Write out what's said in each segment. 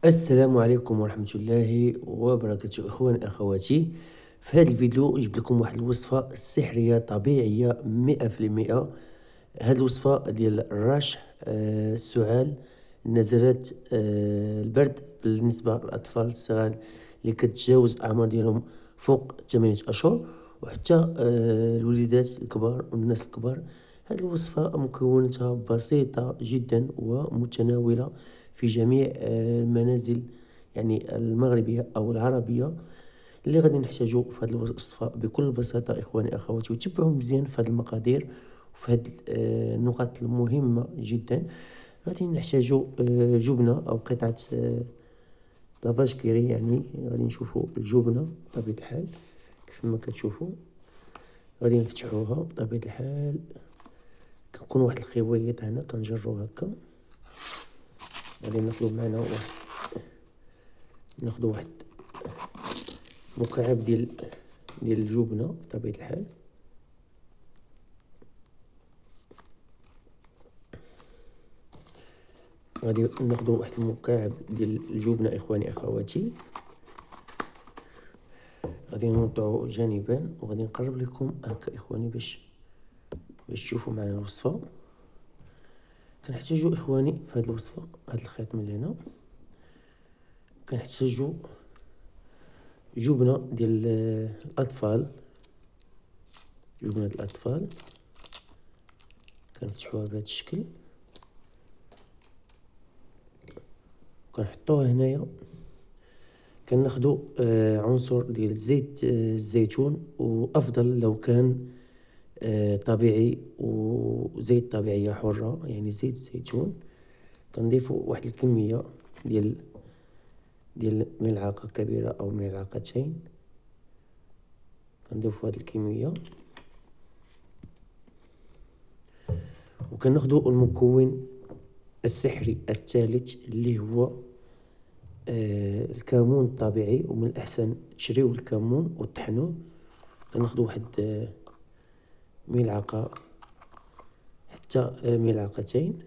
السلام عليكم ورحمة الله وبركاته، إخواني أخواتي. في هذا الفيديو جبت لكم واحد الوصفة سحرية طبيعية 100%. هذه الوصفة ديال الرشح السعال، نزلات البرد بالنسبة للأطفال الصغار اللي كتجاوز الأعمار ديالهم فوق 8 أشهر، وحتى الوليدات الكبار والناس الكبار. هذه الوصفة مكوناتها بسيطة جدا ومتناولة في جميع المنازل، يعني المغربية أو العربية. اللي غادي نحتاجو في هذه الوصفة بكل بساطة إخواني أخواتي، وتبعوا مزيان في هذه المقادير وفي هذه النقاط المهمة جدا. غادي نحتاجو جبنة أو قطعة لافاش كيري، يعني غادي نشوفو الجبنة بطبيعة الحال كيف ما كتشوفو. غادي نفتحوها بطبيعة الحال، كنكون واحد الخويط هنا كنجرو هكا. غادي ناخدو واحد مكعب ديال الجبنة بطبيعة الحال. غادي ناخدو واحد المكعب ديال الجبنة إخواني أخواتي، غادي نوضعو جانبا، وغادي نقرب لكم هكا إخواني باش تشوفوا معنا الوصفة. كنحتاجو إخواني في هاد الوصفة هاد الخيط من هنا، كنحتاجو جبنة ديال الأطفال، جبنة الأطفال كنفتحوها بهذا الشكل، كنحطوها هنايا. كناخدو عنصر ديال زيت الزيتون، وأفضل لو كان طبيعي وزيت طبيعية حرة، يعني زيت الزيتون. كنضيفو واحد الكمية ديال ملعقة كبيرة أو ملعقتين، كنضيفو هاد الكمية. وكناخدو المكون السحري الثالث اللي هو الكمون الطبيعي، ومن الأحسن تشريو الكمون وطحنوه. كناخدو واحد ملعقة حتى ملعقتين،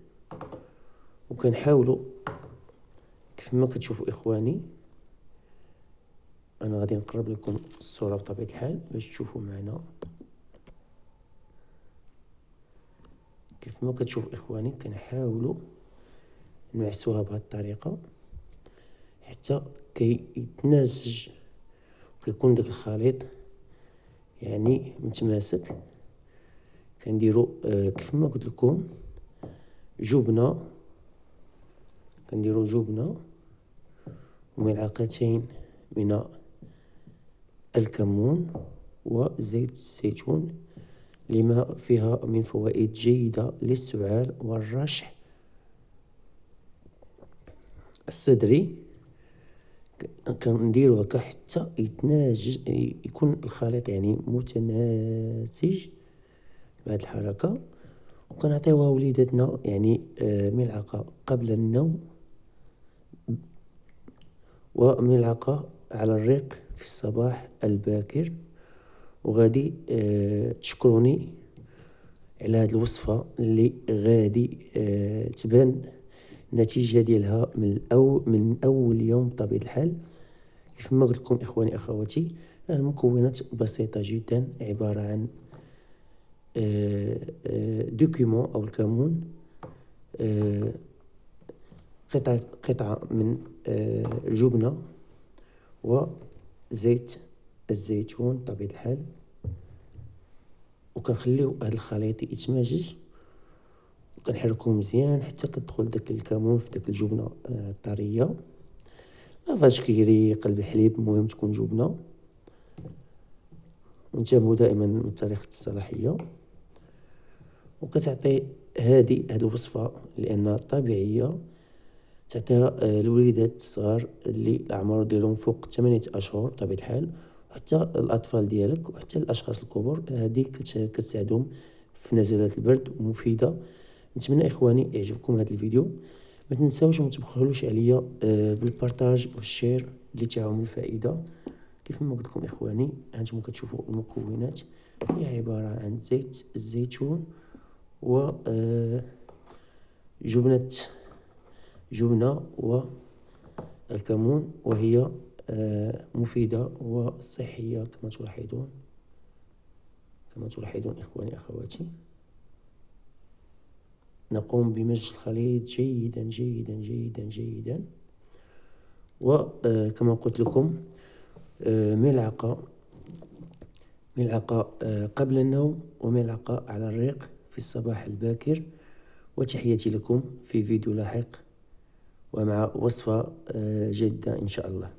وكنحاولوا كيف ما كتشوفوا إخواني. أنا غادي نقرب لكم الصورة بطبيعة الحال باش تشوفوا معنا. كيف ما كتشوفوا إخواني كنحاولوا نمعسوها بهذه الطريقة حتى كيتناسج وكيكون داك الخليط يعني متماسك. كنديروا كيف ما قلت لكم جبنة، كنديروا جبنة وملعقتين من الكمون وزيت الزيتون، لما فيها من فوائد جيدة للسعال والرشح الصدري. كنديرو هكا حتى يتناجج، يكون الخليط يعني متناسج بهذه الحركة. وكنعطيوها وليداتنا يعني ملعقة قبل النوم، وملعقة على الريق في الصباح الباكر. وغادي تشكروني على هذه الوصفة اللي غادي تبان النتيجة ديالها من أول يوم بطبيعة الحال. كيف ما قلت لكم إخواني أخواتي، المكونات بسيطة جدا، عبارة عن دوكيمون أو الكمون، قطعة من الجبنة، وزيت الزيتون بطبيعة الحال. وكنخليو هذا الخليط يتمازج، وكنحركوه مزيان حتى كتدخل داك الكمون في داك الجبنة الطرية. لافاش كيري، قلب الحليب، المهم تكون جبنة. ونتابعو دائما من طريقة الصلاحية. وكتعطي هاد الوصفة لأنها طبيعية، تعطيها الوليدات الصغار اللي الأعمار ديالهم فوق 8 أشهر بطبيعة الحال، وحتى الأطفال ديالك وحتى الأشخاص الكبار. هذه كتساعدهم في نزلات البرد ومفيدة. نتمنى إخواني يعجبكم هذا الفيديو. ما تنساوش وما تبخلوش عليا بالبارطاج والشير اللي تعاهم الفائدة. كيف ما قلت لكم إخواني، هانتوما كتشوفوا المكونات، هي عبارة عن زيت الزيتون و جبنة الكمون، وهي مفيدة وصحية كما تلاحظون إخواني أخواتي. نقوم بمزج الخليط جيدا جيدا جيدا جيدا، وكما قلت لكم ملعقة قبل النوم، وملعقة على الريق في الصباح الباكر. وتحياتي لكم في فيديو لاحق ومع وصفة جديدة إن شاء الله.